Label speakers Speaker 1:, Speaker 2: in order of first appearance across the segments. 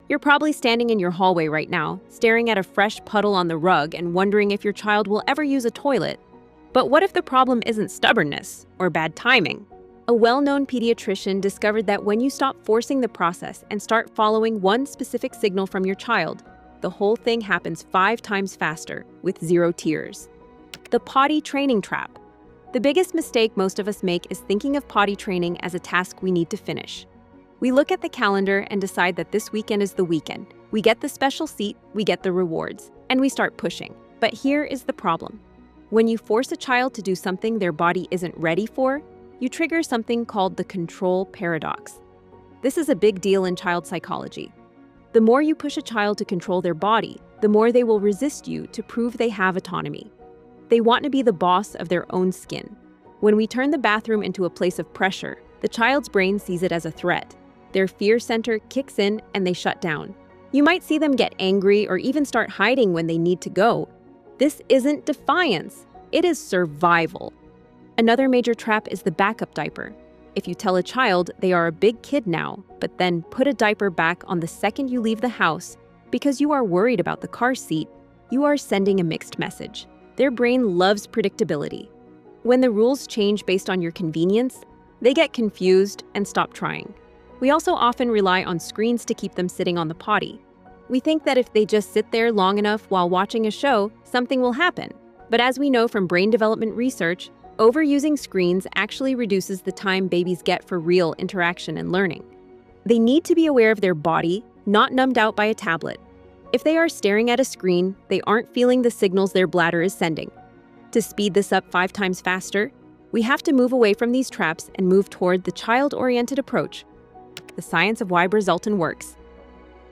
Speaker 1: You're probably standing in your hallway right now, staring at a fresh puddle on the rug and wondering if your child will ever use a toilet. But what if the problem isn't stubbornness or bad timing? A well-known pediatrician discovered that when you stop forcing the process and start following one specific signal from your child, the whole thing happens 5 times faster, with 0 tears. The potty training trap. The biggest mistake most of us make is thinking of potty training as a task we need to finish. We look at the calendar and decide that this weekend is the weekend. We get the special seat, we get the rewards, and we start pushing. But here is the problem. When you force a child to do something their body isn't ready for, you trigger something called the control paradox. This is a big deal in child psychology. The more you push a child to control their body, the more they will resist you to prove they have autonomy. They want to be the boss of their own skin. When we turn the bathroom into a place of pressure, the child's brain sees it as a threat. Their fear center kicks in and they shut down. You might see them get angry or even start hiding when they need to go. This isn't defiance, it is survival. Another major trap is the backup diaper. If you tell a child they are a big kid now, but then put a diaper back on the second you leave the house because you are worried about the car seat, you are sending a mixed message. Their brain loves predictability. When the rules change based on your convenience, they get confused and stop trying. We also often rely on screens to keep them sitting on the potty. We think that if they just sit there long enough while watching a show, something will happen. But as we know from brain development research, overusing screens actually reduces the time babies get for real interaction and learning. They need to be aware of their body, not numbed out by a tablet. If they are staring at a screen, they aren't feeling the signals their bladder is sending. To speed this up 5 times faster, we have to move away from these traps and move toward the child-oriented approach. The science of why Brazelton works.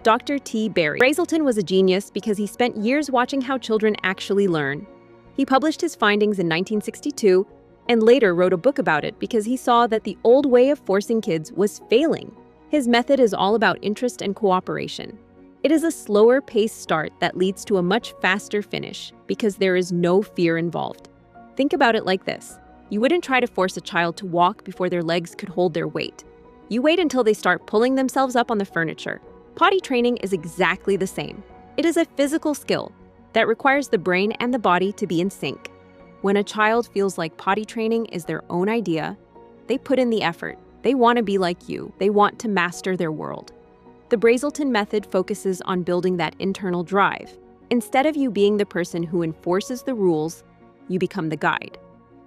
Speaker 1: Dr. T. Berry. Brazelton was a genius because he spent years watching how children actually learn. He published his findings in 1962 and later wrote a book about it because he saw that the old way of forcing kids was failing. His method is all about interest and cooperation. It is a slower paced start that leads to a much faster finish because there is no fear involved. Think about it like this. You wouldn't try to force a child to walk before their legs could hold their weight. You wait until they start pulling themselves up on the furniture. Potty training is exactly the same. It is a physical skill that requires the brain and the body to be in sync. When a child feels like potty training is their own idea, they put in the effort. They want to be like you. They want to master their world. The Brazelton method focuses on building that internal drive. Instead of you being the person who enforces the rules, you become the guide.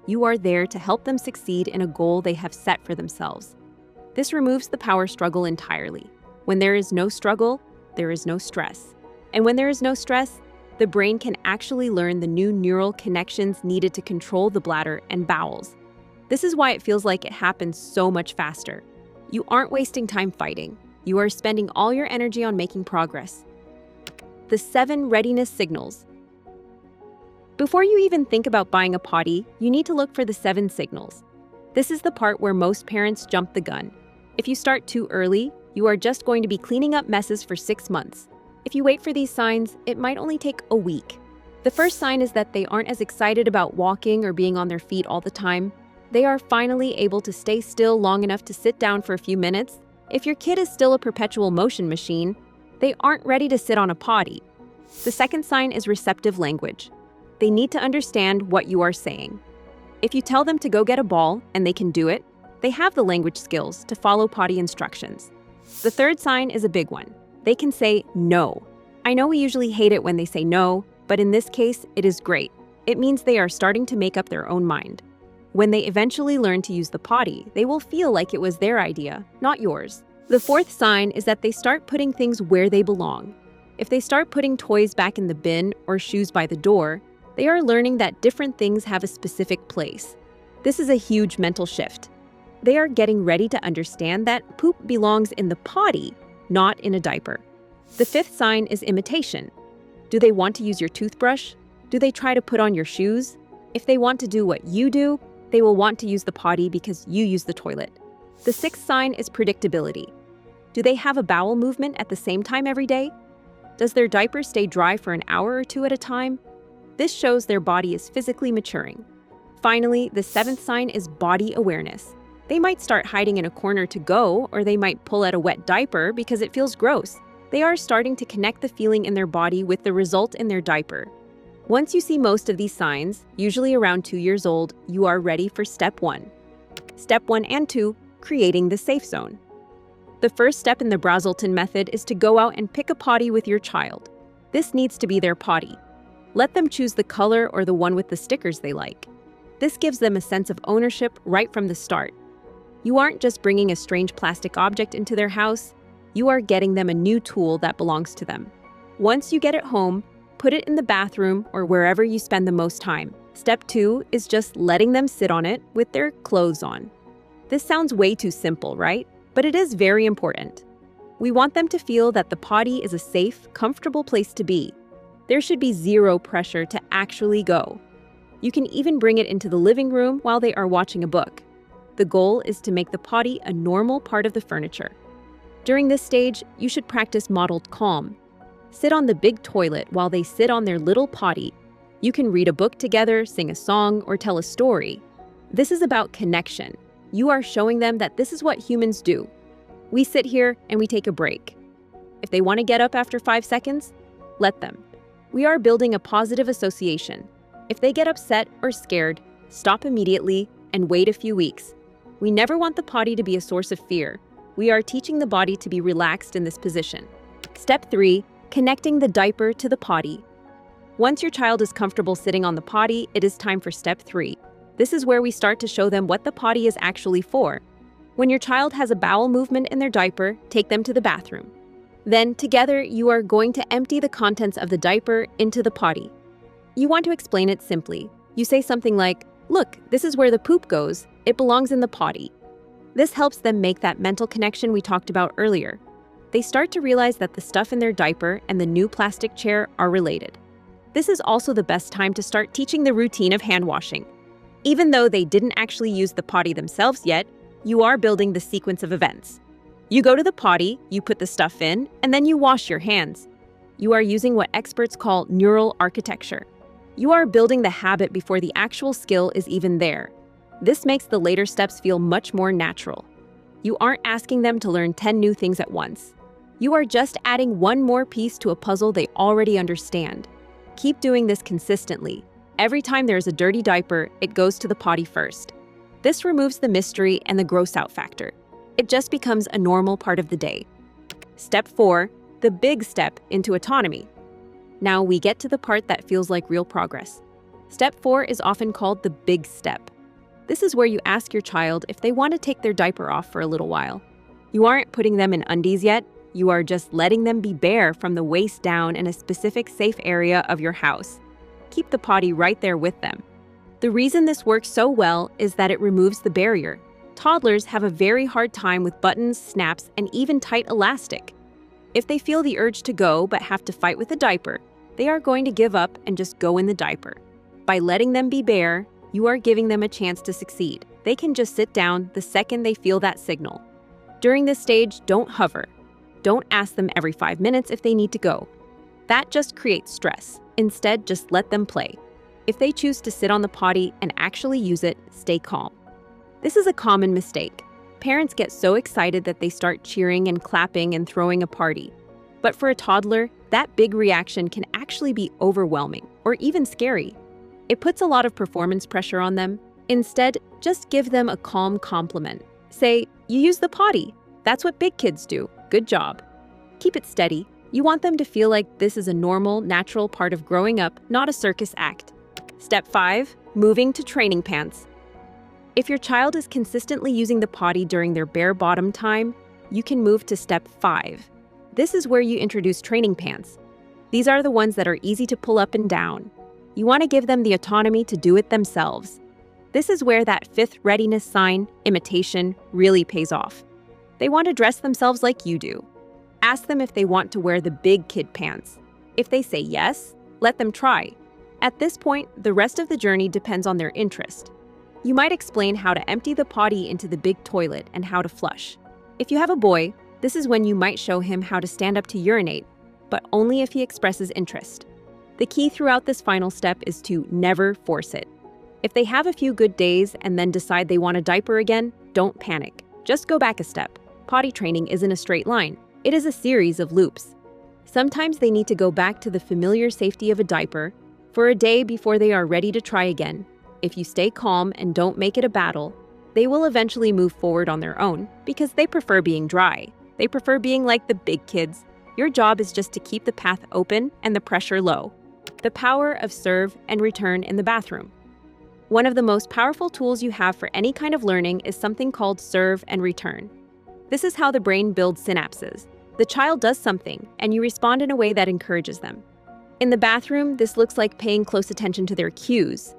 Speaker 1: You are there to help them succeed in a goal they have set for themselves. This removes the power struggle entirely. When there is no struggle, there is no stress. And when there is no stress, the brain can actually learn the new neural connections needed to control the bladder and bowels. This is why it feels like it happens so much faster. You aren't wasting time fighting. You are spending all your energy on making progress. The 7 readiness signals. Before you even think about buying a potty, you need to look for the 7 signals. This is the part where most parents jump the gun. If you start too early, you are just going to be cleaning up messes for 6 months. If you wait for these signs, it might only take a week. The first sign is that they aren't as excited about walking or being on their feet all the time. They are finally able to stay still long enough to sit down for a few minutes. If your kid is still a perpetual motion machine, they aren't ready to sit on a potty. The second sign is receptive language. They need to understand what you are saying. If you tell them to go get a ball and they can do it, they have the language skills to follow potty instructions. The third sign is a big one. They can say no. I know we usually hate it when they say no, but in this case, it is great. It means they are starting to make up their own mind. When they eventually learn to use the potty, they will feel like it was their idea, not yours. The fourth sign is that they start putting things where they belong. If they start putting toys back in the bin or shoes by the door, they are learning that different things have a specific place. This is a huge mental shift. They are getting ready to understand that poop belongs in the potty, not in a diaper. The fifth sign is imitation. Do they want to use your toothbrush? Do they try to put on your shoes? If they want to do what you do, they will want to use the potty because you use the toilet. The sixth sign is predictability. Do they have a bowel movement at the same time every day? Does their diaper stay dry for an hour or two at a time? This shows their body is physically maturing. Finally, the seventh sign is body awareness. They might start hiding in a corner to go, or they might pull at a wet diaper because it feels gross. They are starting to connect the feeling in their body with the result in their diaper. Once you see most of these signs, usually around 2 years old, you are ready for step 1. Step 1 and 2, creating the safe zone. The first step in the Brazelton method is to go out and pick a potty with your child. This needs to be their potty. Let them choose the color or the one with the stickers they like. This gives them a sense of ownership right from the start. You aren't just bringing a strange plastic object into their house, you are getting them a new tool that belongs to them. Once you get it home, put it in the bathroom or wherever you spend the most time. Step 2 is just letting them sit on it with their clothes on. This sounds way too simple, right? But it is very important. We want them to feel that the potty is a safe, comfortable place to be. There should be zero pressure to actually go. You can even bring it into the living room while they are watching a book. The goal is to make the potty a normal part of the furniture. During this stage, you should practice modeled calm. Sit on the big toilet while they sit on their little potty. You can read a book together, sing a song, or tell a story. This is about connection. You are showing them that this is what humans do. We sit here and we take a break. If they want to get up after 5 seconds, let them. We are building a positive association. If they get upset or scared, stop immediately and wait a few weeks. We never want the potty to be a source of fear. We are teaching the body to be relaxed in this position. Step 3, connecting the diaper to the potty. Once your child is comfortable sitting on the potty, it is time for step 3. This is where we start to show them what the potty is actually for. When your child has a bowel movement in their diaper, take them to the bathroom. Then, together, you are going to empty the contents of the diaper into the potty. You want to explain it simply. You say something like, "Look, this is where the poop goes. It belongs in the potty." This helps them make that mental connection we talked about earlier. They start to realize that the stuff in their diaper and the new plastic chair are related. This is also the best time to start teaching the routine of hand washing. Even though they didn't actually use the potty themselves yet, you are building the sequence of events. You go to the potty, you put the stuff in, and then you wash your hands. You are using what experts call neural architecture. You are building the habit before the actual skill is even there. This makes the later steps feel much more natural. You aren't asking them to learn 10 new things at once. You are just adding one more piece to a puzzle they already understand. Keep doing this consistently. Every time there is a dirty diaper, it goes to the potty first. This removes the mystery and the gross out factor. It just becomes a normal part of the day. Step 4, the big step into autonomy. Now we get to the part that feels like real progress. Step 4 is often called the big step. This is where you ask your child if they want to take their diaper off for a little while. You aren't putting them in undies yet. You are just letting them be bare from the waist down in a specific safe area of your house. Keep the potty right there with them. The reason this works so well is that it removes the barrier. Toddlers have a very hard time with buttons, snaps, and even tight elastic. If they feel the urge to go but have to fight with a diaper, they are going to give up and just go in the diaper. By letting them be bare, you are giving them a chance to succeed. They can just sit down the second they feel that signal. During this stage, don't hover. Don't ask them every 5 minutes if they need to go. That just creates stress. Instead, just let them play. If they choose to sit on the potty and actually use it, stay calm. This is a common mistake. Parents get so excited that they start cheering and clapping and throwing a party. But for a toddler, that big reaction can actually be overwhelming or even scary. It puts a lot of performance pressure on them. Instead, just give them a calm compliment. Say, "You use the potty. That's what big kids do. Good job." Keep it steady. You want them to feel like this is a normal, natural part of growing up, not a circus act. Step 5, moving to training pants. If your child is consistently using the potty during their bare bottom time, you can move to step 5. This is where you introduce training pants. These are the ones that are easy to pull up and down. You want to give them the autonomy to do it themselves. This is where that 5th readiness sign, imitation, really pays off. They want to dress themselves like you do. Ask them if they want to wear the big kid pants. If they say yes, let them try. At this point, the rest of the journey depends on their interest. You might explain how to empty the potty into the big toilet and how to flush. If you have a boy, this is when you might show him how to stand up to urinate, but only if he expresses interest. The key throughout this final step is to never force it. If they have a few good days and then decide they want a diaper again, don't panic. Just go back a step. Potty training isn't a straight line. It is a series of loops. Sometimes they need to go back to the familiar safety of a diaper for a day before they are ready to try again. If you stay calm and don't make it a battle, they will eventually move forward on their own because they prefer being dry. They prefer being like the big kids. Your job is just to keep the path open and the pressure low. The power of serve and return in the bathroom. One of the most powerful tools you have for any kind of learning is something called serve and return. This is how the brain builds synapses. The child does something, and you respond in a way that encourages them. In the bathroom, this looks like paying close attention to their cues.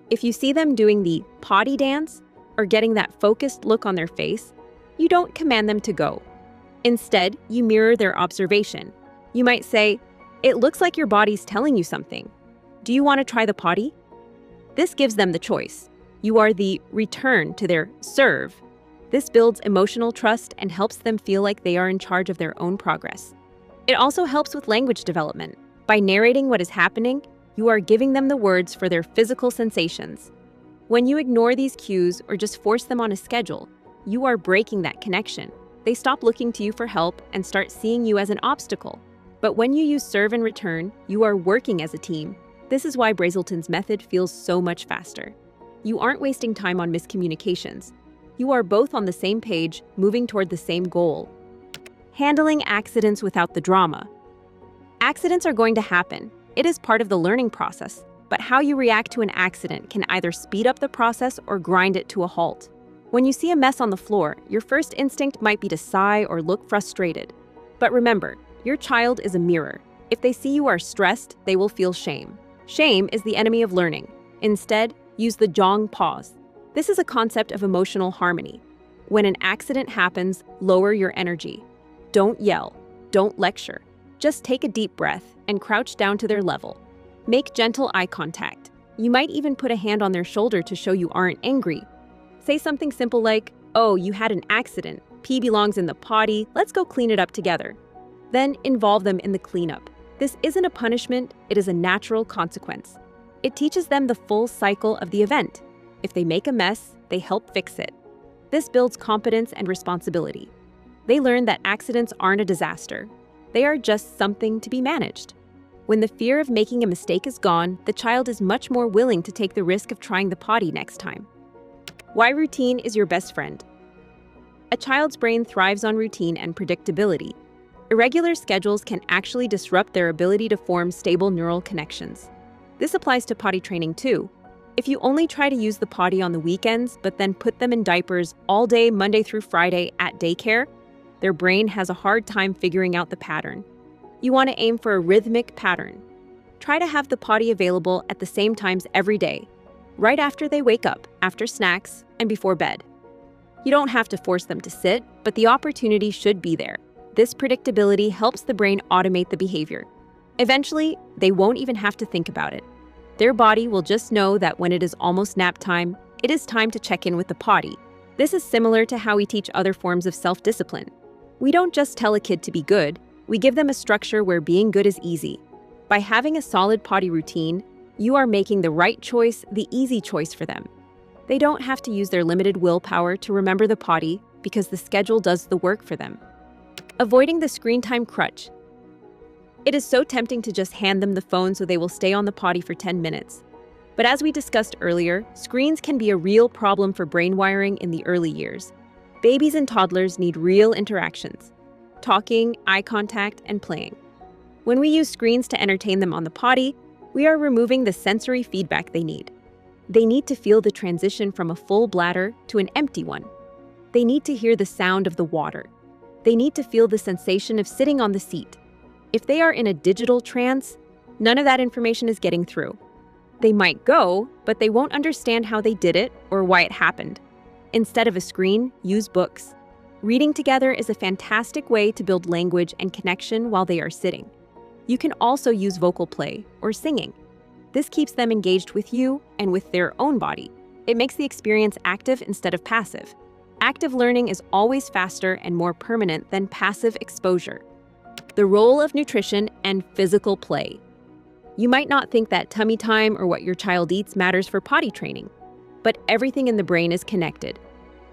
Speaker 1: If you see them doing the potty dance or getting that focused look on their face, you don't command them to go. Instead, you mirror their observation. You might say, "It looks like your body's telling you something. Do you want to try the potty?" This gives them the choice. You are the return to their serve. This builds emotional trust and helps them feel like they are in charge of their own progress. It also helps with language development. By narrating what is happening, you are giving them the words for their physical sensations. When you ignore these cues or just force them on a schedule, you are breaking that connection. They stop looking to you for help and start seeing you as an obstacle. But when you use serve and return, you are working as a team. This is why Brazelton's method feels so much faster. You aren't wasting time on miscommunications. You are both on the same page, moving toward the same goal. Handling accidents without the drama. Accidents are going to happen. It is part of the learning process, but how you react to an accident can either speed up the process or grind it to a halt. When you see a mess on the floor, your first instinct might be to sigh or look frustrated. But remember, your child is a mirror. If they see you are stressed, they will feel shame. Shame is the enemy of learning. Instead, use the Zhang pause. This is a concept of emotional harmony. When an accident happens, lower your energy. Don't yell. Don't lecture. Just take a deep breath and crouch down to their level. Make gentle eye contact. You might even put a hand on their shoulder to show you aren't angry. Say something simple like, "Oh, you had an accident. Pee belongs in the potty. Let's go clean it up together." Then involve them in the cleanup. This isn't a punishment, it is a natural consequence. It teaches them the full cycle of the event. If they make a mess, they help fix it. This builds competence and responsibility. They learn that accidents aren't a disaster. They are just something to be managed. When the fear of making a mistake is gone, the child is much more willing to take the risk of trying the potty next time. Why routine is your best friend. A child's brain thrives on routine and predictability. Irregular schedules can actually disrupt their ability to form stable neural connections. This applies to potty training too. If you only try to use the potty on the weekends, but then put them in diapers all day Monday through Friday at daycare, their brain has a hard time figuring out the pattern. You want to aim for a rhythmic pattern. Try to have the potty available at the same times every day, right after they wake up, after snacks, and before bed. You don't have to force them to sit, but the opportunity should be there. This predictability helps the brain automate the behavior. Eventually, they won't even have to think about it. Their body will just know that when it is almost nap time, it is time to check in with the potty. This is similar to how we teach other forms of self-discipline. We don't just tell a kid to be good, we give them a structure where being good is easy. By having a solid potty routine, you are making the right choice the easy choice for them. They don't have to use their limited willpower to remember the potty because the schedule does the work for them. Avoiding the screen time crutch. It is so tempting to just hand them the phone so they will stay on the potty for 10 minutes. But as we discussed earlier, screens can be a real problem for brain wiring in the early years. Babies and toddlers need real interactions, talking, eye contact, and playing. When we use screens to entertain them on the potty, we are removing the sensory feedback they need. They need to feel the transition from a full bladder to an empty one. They need to hear the sound of the water. They need to feel the sensation of sitting on the seat. If they are in a digital trance, none of that information is getting through. They might go, but they won't understand how they did it or why it happened. Instead of a screen, use books. Reading together is a fantastic way to build language and connection while they are sitting. You can also use vocal play or singing. This keeps them engaged with you and with their own body. It makes the experience active instead of passive. Active learning is always faster and more permanent than passive exposure. The role of nutrition and physical play. You might not think that tummy time or what your child eats matters for potty training, but everything in the brain is connected.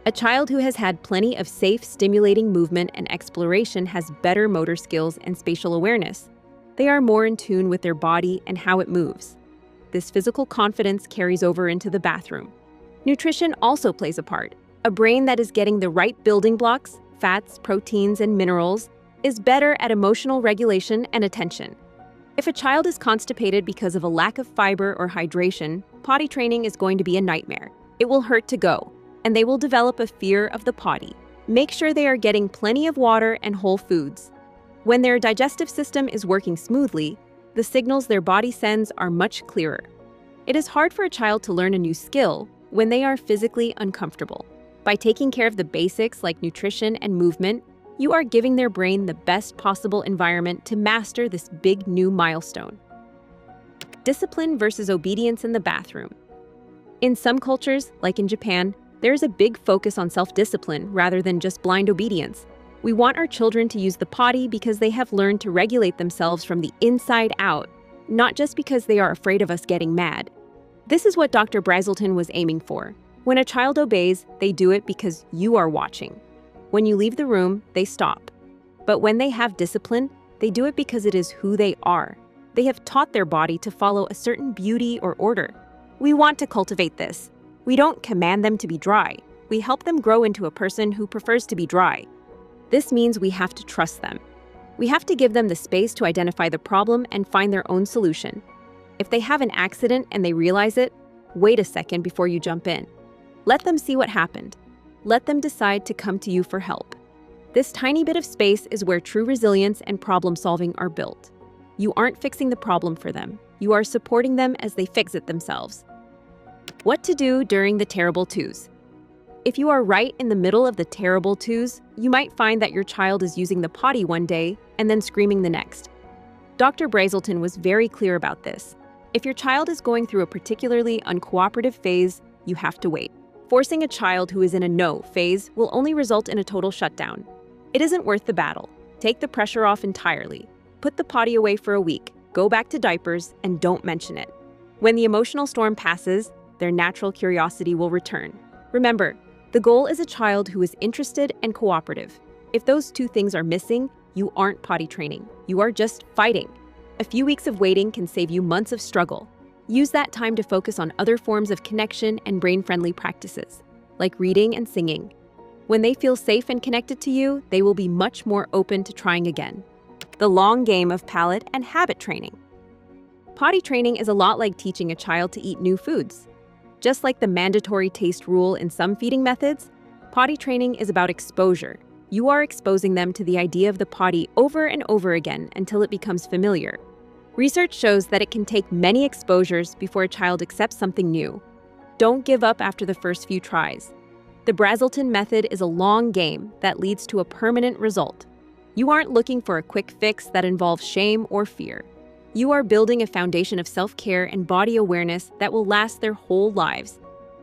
Speaker 1: A child who has had plenty of safe, stimulating movement and exploration has better motor skills and spatial awareness. They are more in tune with their body and how it moves. This physical confidence carries over into the bathroom. Nutrition also plays a part. A brain that is getting the right building blocks, fats, proteins, and minerals, is better at emotional regulation and attention. If a child is constipated because of a lack of fiber or hydration, potty training is going to be a nightmare. It will hurt to go, and they will develop a fear of the potty. Make sure they are getting plenty of water and whole foods. When their digestive system is working smoothly, the signals their body sends are much clearer. It is hard for a child to learn a new skill when they are physically uncomfortable. By taking care of the basics like nutrition and movement, you are giving their brain the best possible environment to master this big new milestone. Discipline versus obedience in the bathroom. In some cultures, like in Japan, there is a big focus on self-discipline rather than just blind obedience. We want our children to use the potty because they have learned to regulate themselves from the inside out, not just because they are afraid of us getting mad. This is what Dr. Brazelton was aiming for. When a child obeys, they do it because you are watching. When you leave the room, they stop. But when they have discipline, they do it because it is who they are. They have taught their body to follow a certain beauty or order. We want to cultivate this. We don't command them to be dry. We help them grow into a person who prefers to be dry. This means we have to trust them. We have to give them the space to identify the problem and find their own solution. If they have an accident and they realize it, wait a second before you jump in. Let them see what happened. Let them decide to come to you for help. This tiny bit of space is where true resilience and problem-solving are built. You aren't fixing the problem for them. You are supporting them as they fix it themselves. What to do during the terrible twos. If you are right in the middle of the terrible twos, you might find that your child is using the potty one day and then screaming the next. Dr. Brazelton was very clear about this. If your child is going through a particularly uncooperative phase, you have to wait. Forcing a child who is in a no phase will only result in a total shutdown. It isn't worth the battle. Take the pressure off entirely. Put the potty away for a week, go back to diapers, and don't mention it. When the emotional storm passes, their natural curiosity will return. Remember, the goal is a child who is interested and cooperative. If those two things are missing, you aren't potty training. You are just fighting. A few weeks of waiting can save you months of struggle. Use that time to focus on other forms of connection and brain-friendly practices, like reading and singing. When they feel safe and connected to you, they will be much more open to trying again. The long game of palate and habit training. Potty training is a lot like teaching a child to eat new foods. Just like the mandatory taste rule in some feeding methods, potty training is about exposure. You are exposing them to the idea of the potty over and over again until it becomes familiar. Research shows that it can take many exposures before a child accepts something new. Don't give up after the first few tries. The Brazelton method is a long game that leads to a permanent result. You aren't looking for a quick fix that involves shame or fear. You are building a foundation of self-care and body awareness that will last their whole lives.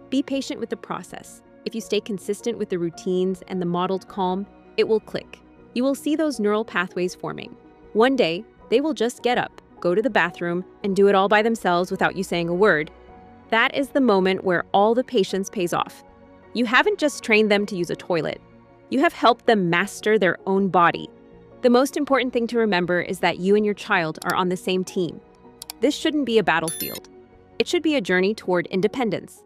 Speaker 1: Be patient with the process. If you stay consistent with the routines and the modeled calm, it will click. You will see those neural pathways forming. One day, they will just get up, go to the bathroom, and do it all by themselves without you saying a word. That is the moment where all the patience pays off. You haven't just trained them to use a toilet. You have helped them master their own body. The most important thing to remember is that you and your child are on the same team. This shouldn't be a battlefield. It should be a journey toward independence.